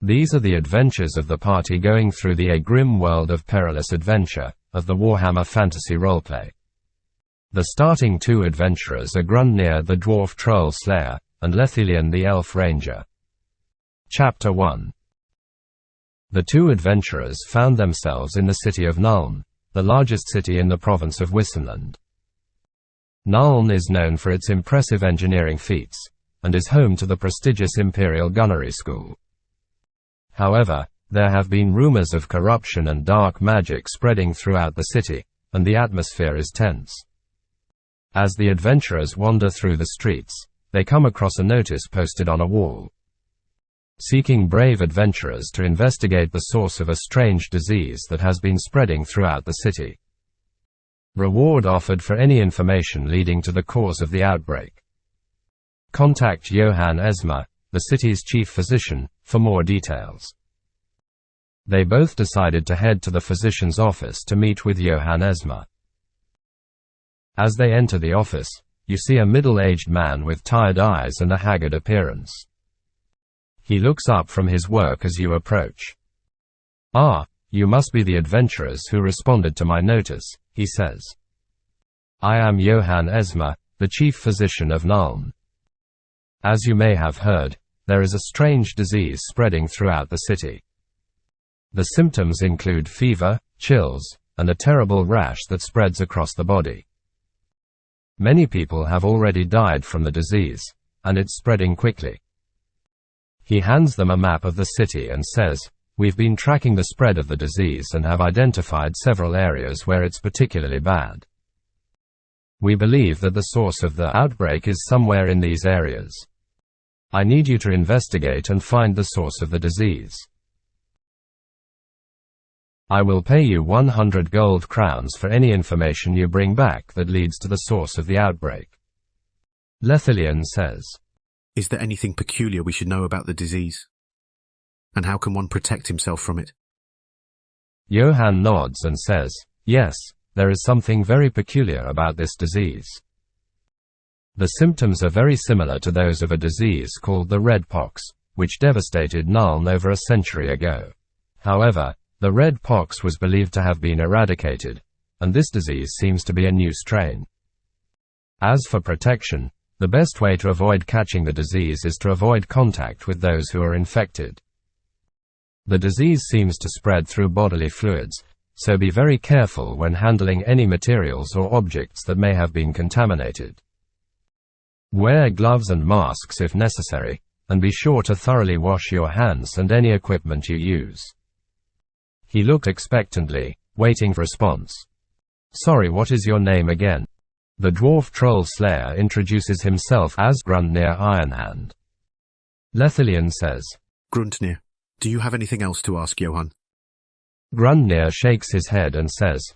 These are the adventures of the party going through the grim world of perilous adventure of the Warhammer Fantasy Roleplay. The starting two adventurers are Grundnir the Dwarf Troll Slayer, and Lethelian the Elf Ranger. Chapter 1. The two adventurers found themselves in the city of Nuln, the largest city in the province of Wissenland. Nuln is known for its impressive engineering feats, and is home to the prestigious Imperial Gunnery School. However, there have been rumors of corruption and dark magic spreading throughout the city, and the atmosphere is tense. As the adventurers wander through the streets, they come across a notice posted on a wall. Seeking brave adventurers to investigate the source of a strange disease that has been spreading throughout the city. Reward offered for any information leading to the cause of the outbreak. Contact Johann Esma, the city's chief physician, for more details. They both decided to head to the physician's office to meet with Johann Esma. As they enter the office, you see a middle-aged man with tired eyes and a haggard appearance. He looks up from his work as you approach. "Ah, you must be the adventurers who responded to my notice," he says. "I am Johann Esma, the chief physician of Nuln. As you may have heard, there is a strange disease spreading throughout the city. The symptoms include fever, chills, and a terrible rash that spreads across the body. Many people have already died from the disease, and it's spreading quickly." He hands them a map of the city and says, "We've been tracking the spread of the disease and have identified several areas where it's particularly bad. We believe that the source of the outbreak is somewhere in these areas. I need you to investigate and find the source of the disease. I will pay you 100 gold crowns for any information you bring back that leads to the source of the outbreak." Lethelian says, "Is there anything peculiar we should know about the disease? And how can one protect himself from it?" Johann nods and says, "Yes, there is something very peculiar about this disease. The symptoms are very similar to those of a disease called the Red Pox, which devastated Nuln over a century ago. However, the Red Pox was believed to have been eradicated, and this disease seems to be a new strain. As for protection, the best way to avoid catching the disease is to avoid contact with those who are infected. The disease seems to spread through bodily fluids, so be very careful when handling any materials or objects that may have been contaminated. Wear gloves and masks if necessary, and be sure to thoroughly wash your hands and any equipment you use." He looked expectantly, waiting for response. "Sorry, what is your name again?" The Dwarf Troll Slayer introduces himself as Grundnir Ironhand. Lethelian says, "Grundnir, do you have anything else to ask Johann?" Grundnir shakes his head and says,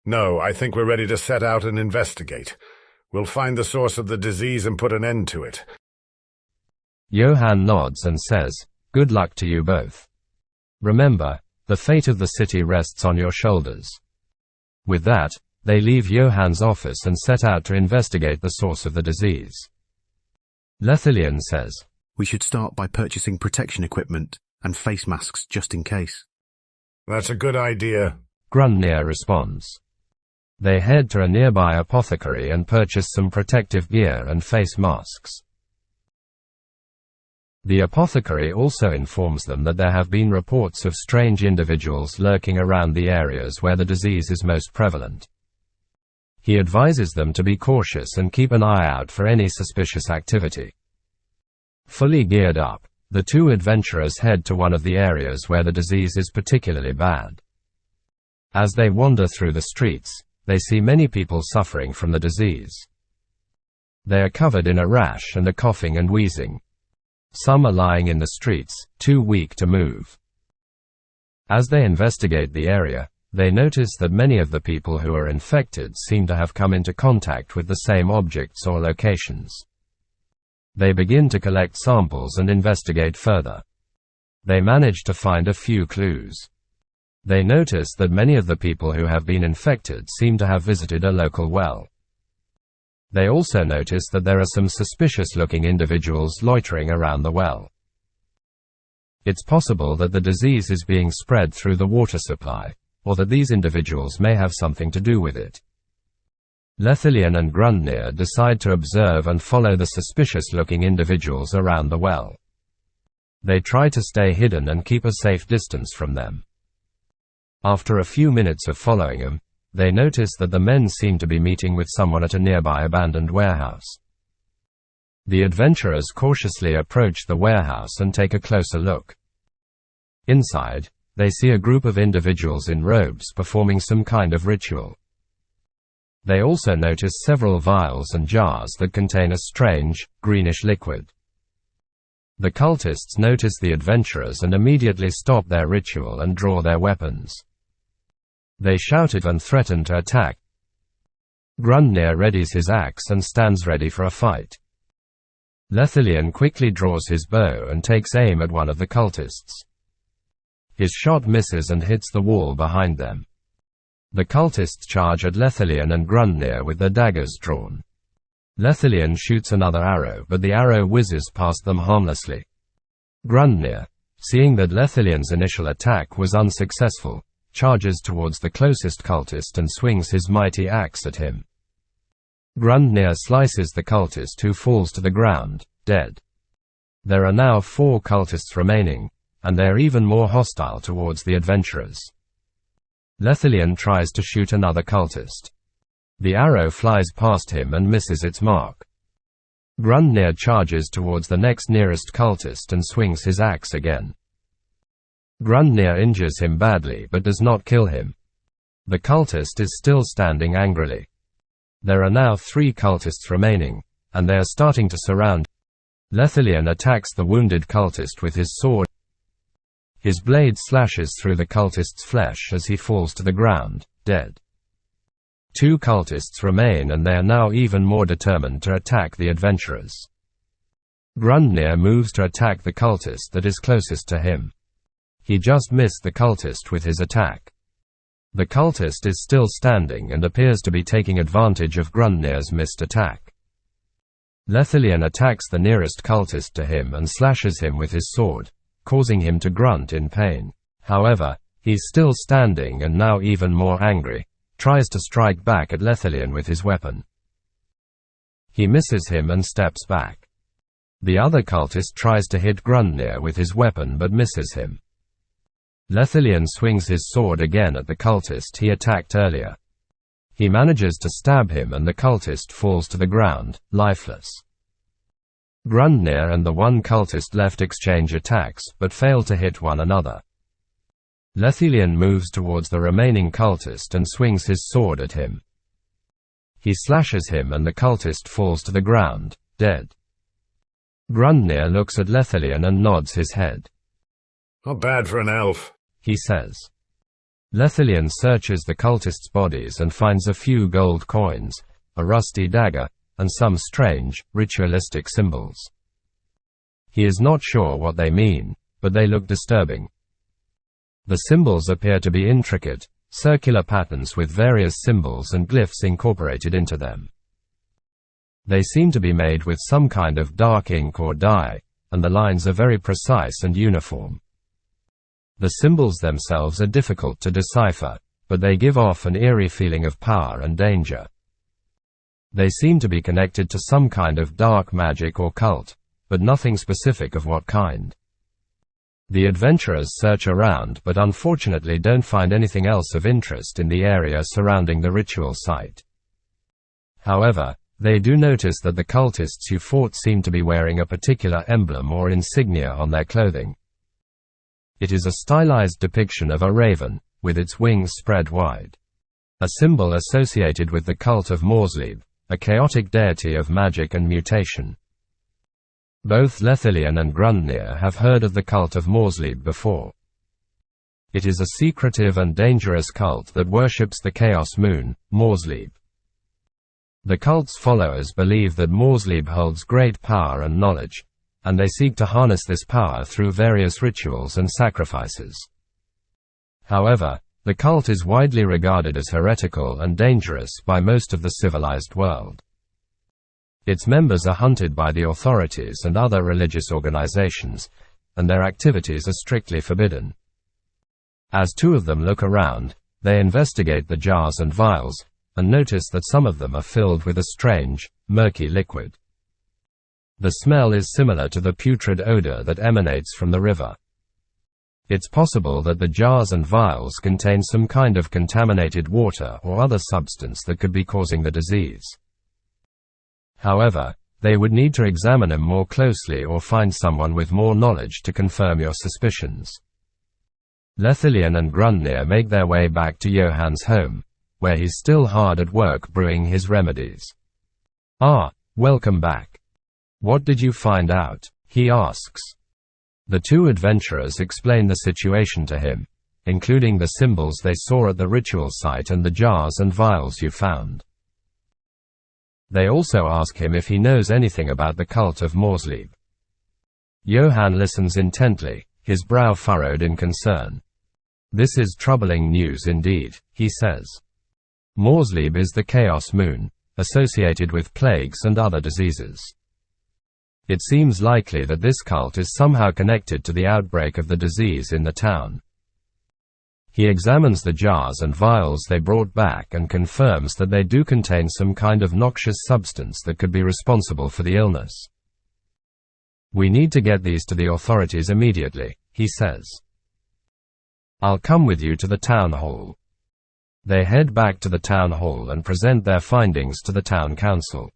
"No, I think we're ready to set out and investigate. We'll find the source of the disease and put an end to it." Johann nods and says, "Good luck to you both. Remember, the fate of the city rests on your shoulders." With that, they leave Johann's office and set out to investigate the source of the disease. Lethelian says, "We should start by purchasing protection equipment and face masks just in case." "That's a good idea," Grundnir responds. They head to a nearby apothecary and purchase some protective gear and face masks. The apothecary also informs them that there have been reports of strange individuals lurking around the areas where the disease is most prevalent. He advises them to be cautious and keep an eye out for any suspicious activity. Fully geared up, the two adventurers head to one of the areas where the disease is particularly bad. As they wander through the streets, they see many people suffering from the disease. They are covered in a rash and are coughing and wheezing. Some are lying in the streets, too weak to move. As they investigate the area, they notice that many of the people who are infected seem to have come into contact with the same objects or locations. They begin to collect samples and investigate further. They manage to find a few clues. They notice that many of the people who have been infected seem to have visited a local well. They also notice that there are some suspicious-looking individuals loitering around the well. It's possible that the disease is being spread through the water supply, or that these individuals may have something to do with it. Lethelian and Grundnir decide to observe and follow the suspicious-looking individuals around the well. They try to stay hidden and keep a safe distance from them. After a few minutes of following them, they notice that the men seem to be meeting with someone at a nearby abandoned warehouse. The adventurers cautiously approach the warehouse and take a closer look. Inside, they see a group of individuals in robes performing some kind of ritual. They also notice several vials and jars that contain a strange, greenish liquid. The cultists notice the adventurers and immediately stop their ritual and draw their weapons. They shouted and threaten to attack. Grundnir readies his axe and stands ready for a fight. Lethelian quickly draws his bow and takes aim at one of the cultists. His shot misses and hits the wall behind them. The cultists charge at Lethelian and Grundnir with their daggers drawn. Lethelian shoots another arrow, but the arrow whizzes past them harmlessly. Grundnir, seeing that Lethelian's initial attack was unsuccessful, charges towards the closest cultist and swings his mighty axe at him. Grundnir slices the cultist, who falls to the ground, dead. There are now 4 cultists remaining, and they are even more hostile towards the adventurers. Lethelian tries to shoot another cultist. The arrow flies past him and misses its mark. Grundnir charges towards the next nearest cultist and swings his axe again. Grundnir injures him badly but does not kill him. The cultist is still standing angrily. There are now 3 cultists remaining, and they are starting to surround. Lethelian attacks the wounded cultist with his sword. His blade slashes through the cultist's flesh as he falls to the ground, dead. 2 cultists remain, and they are now even more determined to attack the adventurers. Grundnir moves to attack the cultist that is closest to him. He just missed the cultist with his attack. The cultist is still standing and appears to be taking advantage of Grundnir's missed attack. Lethelian attacks the nearest cultist to him and slashes him with his sword, causing him to grunt in pain. However, he's still standing and now even more angry, tries to strike back at Lethelian with his weapon. He misses him and steps back. The other cultist tries to hit Grundnir with his weapon but misses him. Lethelian swings his sword again at the cultist he attacked earlier. He manages to stab him and the cultist falls to the ground, lifeless. Grundnir and the one cultist left exchange attacks but fail to hit one another. Lethelian moves towards the remaining cultist and swings his sword at him. He slashes him and the cultist falls to the ground, dead. Grundnir looks at Lethelian and nods his head. Not bad for an elf, he says. Lethelian searches the cultists' bodies and finds a few gold coins, a rusty dagger, and some strange, ritualistic symbols. He is not sure what they mean, but they look disturbing. The symbols appear to be intricate, circular patterns with various symbols and glyphs incorporated into them. They seem to be made with some kind of dark ink or dye, and the lines are very precise and uniform. The symbols themselves are difficult to decipher, but they give off an eerie feeling of power and danger. They seem to be connected to some kind of dark magic or cult, but nothing specific of what kind. The adventurers search around but unfortunately don't find anything else of interest in the area surrounding the ritual site. However, they do notice that the cultists who fought seem to be wearing a particular emblem or insignia on their clothing. It is a stylized depiction of a raven, with its wings spread wide. A symbol associated with the cult of Morsleb, a chaotic deity of magic and mutation. Both Lethelian and Grundnir have heard of the cult of Morsleb before. It is a secretive and dangerous cult that worships the Chaos Moon, Morsleb. The cult's followers believe that Morsleb holds great power and knowledge, and they seek to harness this power through various rituals and sacrifices. However, the cult is widely regarded as heretical and dangerous by most of the civilized world. Its members are hunted by the authorities and other religious organizations, and their activities are strictly forbidden. As two of them look around, they investigate the jars and vials, and notice that some of them are filled with a strange, murky liquid. The smell is similar to the putrid odor that emanates from the river. It's possible that the jars and vials contain some kind of contaminated water or other substance that could be causing the disease. However, they would need to examine them more closely or find someone with more knowledge to confirm your suspicions. Lethelian and Grundnir make their way back to Johann's home, where he's still hard at work brewing his remedies. "Ah, welcome back. What did you find out?" he asks. The two adventurers explain the situation to him, including the symbols they saw at the ritual site and the jars and vials you found. They also ask him if he knows anything about the cult of Morslieb. Johann listens intently, his brow furrowed in concern. "This is troubling news indeed," he says. "Morslieb is the Chaos Moon, associated with plagues and other diseases. It seems likely that this cult is somehow connected to the outbreak of the disease in the town." He examines the jars and vials they brought back and confirms that they do contain some kind of noxious substance that could be responsible for the illness. "We need to get these to the authorities immediately," he says. "I'll come with you to the town hall." They head back to the town hall and present their findings to the town council.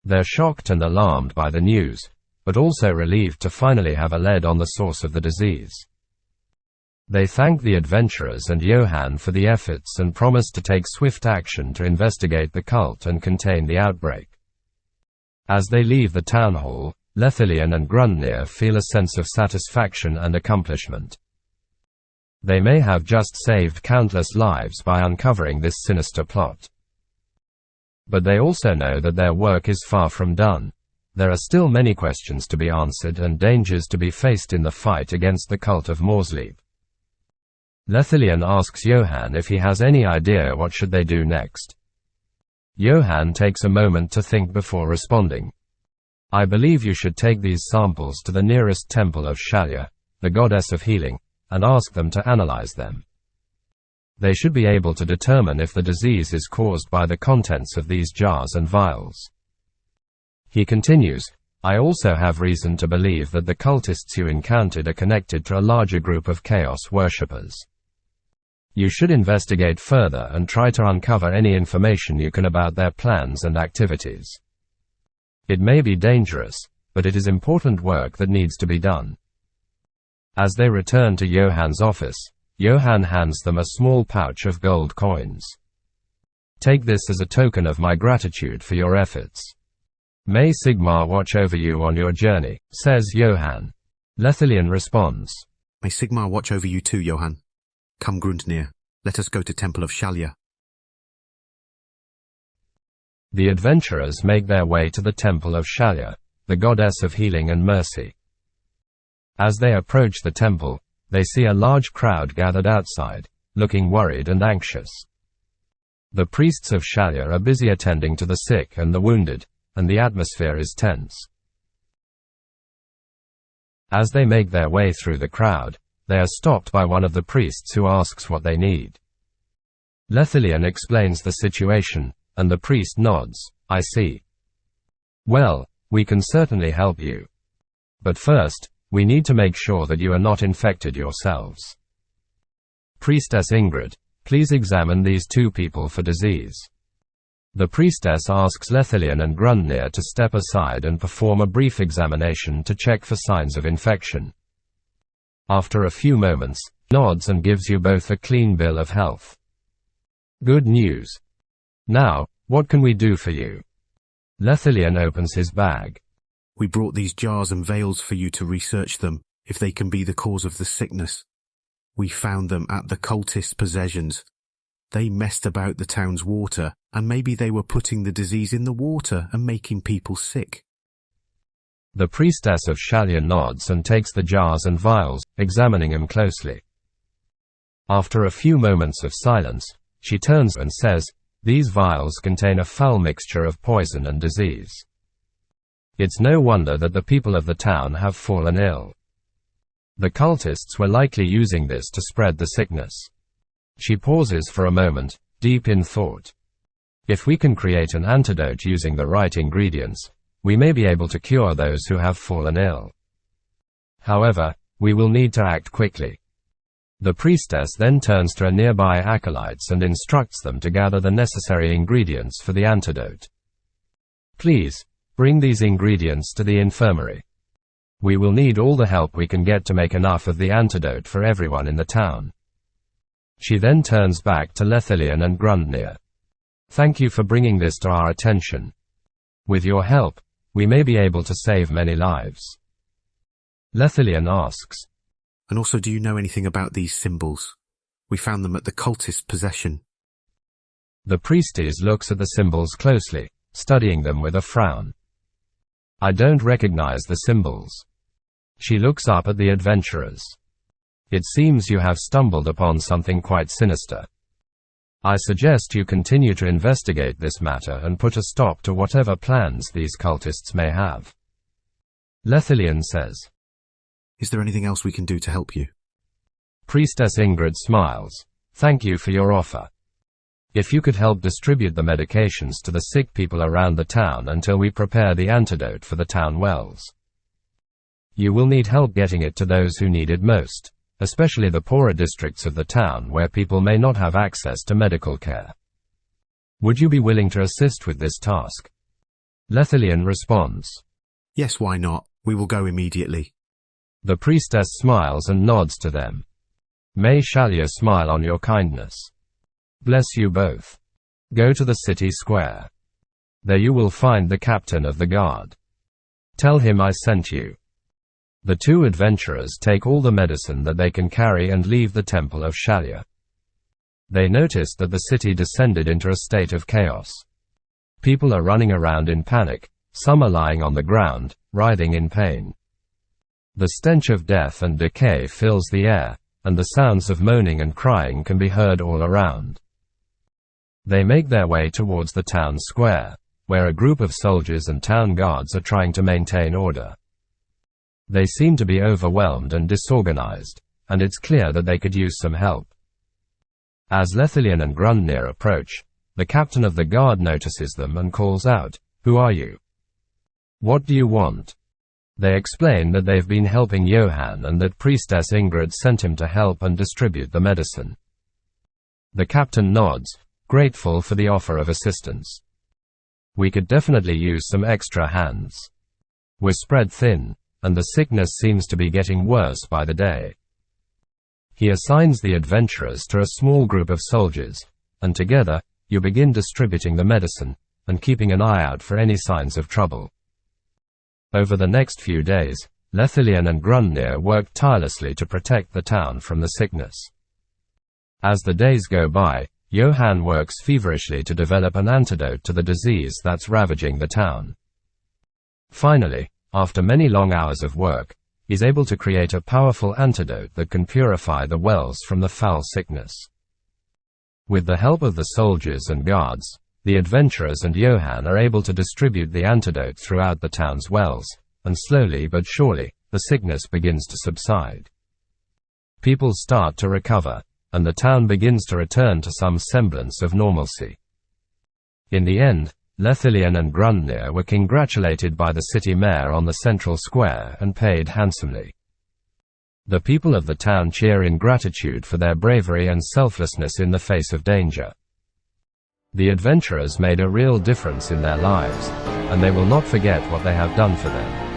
They're shocked and alarmed by the news, but also relieved to finally have a lead on the source of the disease. They thank the adventurers and Johann for the efforts and promise to take swift action to investigate the cult and contain the outbreak. As they leave the town hall, Lethelian and Grundnir feel a sense of satisfaction and accomplishment. They may have just saved countless lives by uncovering this sinister plot. But they also know that their work is far from done. There are still many questions to be answered and dangers to be faced in the fight against the cult of Morslieb. Lethelian asks Johann if he has any idea what should they do next. Johann takes a moment to think before responding. "I believe you should take these samples to the nearest temple of Shalia, the goddess of healing, and ask them to analyze them. They should be able to determine if the disease is caused by the contents of these jars and vials." He continues, "I also have reason to believe that the cultists you encountered are connected to a larger group of chaos worshippers. You should investigate further and try to uncover any information you can about their plans and activities. It may be dangerous, but it is important work that needs to be done." As they return to Johann's office, Johann hands them a small pouch of gold coins. "Take this as a token of my gratitude for your efforts. May Sigmar watch over you on your journey," says Johann. Lethelian responds, "May Sigmar watch over you too, Johann. Come, Grundnir, let us go to Temple of Shalia." The adventurers make their way to the Temple of Shalia, the goddess of healing and mercy. As they approach the temple, they see a large crowd gathered outside, looking worried and anxious. The priests of Shalia are busy attending to the sick and the wounded, and the atmosphere is tense. As they make their way through the crowd, they are stopped by one of the priests who asks what they need. Lethelian explains the situation, and the priest nods. "I see. Well, we can certainly help you. But first, we need to make sure that you are not infected yourselves. Priestess Ingrid, please examine these two people for disease." The priestess asks Lethelian and Grundnir to step aside and perform a brief examination to check for signs of infection. After a few moments, he nods and gives you both a clean bill of health. "Good news. Now, what can we do for you?" Lethelian opens his bag. "We brought these jars and vials for you to research them, if they can be the cause of the sickness. We found them at the cultist possessions. They messed about the town's water, and maybe they were putting the disease in the water and making people sick." The priestess of Shalia nods and takes the jars and vials, examining them closely. After a few moments of silence, she turns and says, "These vials contain a foul mixture of poison and disease. It's no wonder that the people of the town have fallen ill. The cultists were likely using this to spread the sickness. She pauses for a moment, deep in thought. If we can create an antidote using the right ingredients, we may be able to cure those who have fallen ill. However, we will need to act quickly. The priestess then turns to her nearby acolytes and instructs them to gather the necessary ingredients for the antidote. Please, bring these ingredients to the infirmary. We will need all the help we can get to make enough of the antidote for everyone in the town. She then turns back to Lethelian and Grundnir. Thank you for bringing this to our attention. With your help, we may be able to save many lives. Lethelian asks, And also, do you know anything about these symbols? We found them at the cultist's possession. The priestess looks at the symbols closely, studying them with a frown. I don't recognize the symbols. She looks up at the adventurers. It seems you have stumbled upon something quite sinister. I suggest you continue to investigate this matter and put a stop to whatever plans these cultists may have. Lethelian says, Is there anything else we can do to help you? Priestess Ingrid smiles. Thank you for your offer. If you could help distribute the medications to the sick people around the town until we prepare the antidote for the town wells. You will need help getting it to those who need it most, especially the poorer districts of the town where people may not have access to medical care. Would you be willing to assist with this task? Lethelian responds, Yes, why not? We will go immediately. The priestess smiles and nods to them. May Shalia smile on your kindness. Bless you both. Go to the city square. There you will find the captain of the guard. Tell him I sent you. The two adventurers take all the medicine that they can carry and leave the temple of Shalia. They noticed that the city descended into a state of chaos. People are running around in panic, some are lying on the ground, writhing in pain. The stench of death and decay fills the air, and the sounds of moaning and crying can be heard all around. They make their way towards the town square, where a group of soldiers and town guards are trying to maintain order. They seem to be overwhelmed and disorganized, and it's clear that they could use some help. As Lethelian and Grundnir approach, the captain of the guard notices them and calls out, Who are you? What do you want? They explain that they've been helping Johann and that Priestess Ingrid sent him to help and distribute the medicine. The captain nods, grateful for the offer of assistance. We could definitely use some extra hands. We're spread thin, and the sickness seems to be getting worse by the day. He assigns the adventurers to a small group of soldiers, and together, you begin distributing the medicine, and keeping an eye out for any signs of trouble. Over the next few days, Lethelian and Grundnir worked tirelessly to protect the town from the sickness. As the days go by, Johann works feverishly to develop an antidote to the disease that's ravaging the town. Finally, after many long hours of work, he's able to create a powerful antidote that can purify the wells from the foul sickness. With the help of the soldiers and guards, the adventurers and Johann are able to distribute the antidote throughout the town's wells, and slowly but surely, the sickness begins to subside. People start to recover, and the town begins to return to some semblance of normalcy. In the end, Lethelian and Grundnir were congratulated by the city mayor on the central square and paid handsomely. The people of the town cheer in gratitude for their bravery and selflessness in the face of danger. The adventurers made a real difference in their lives, and they will not forget what they have done for them.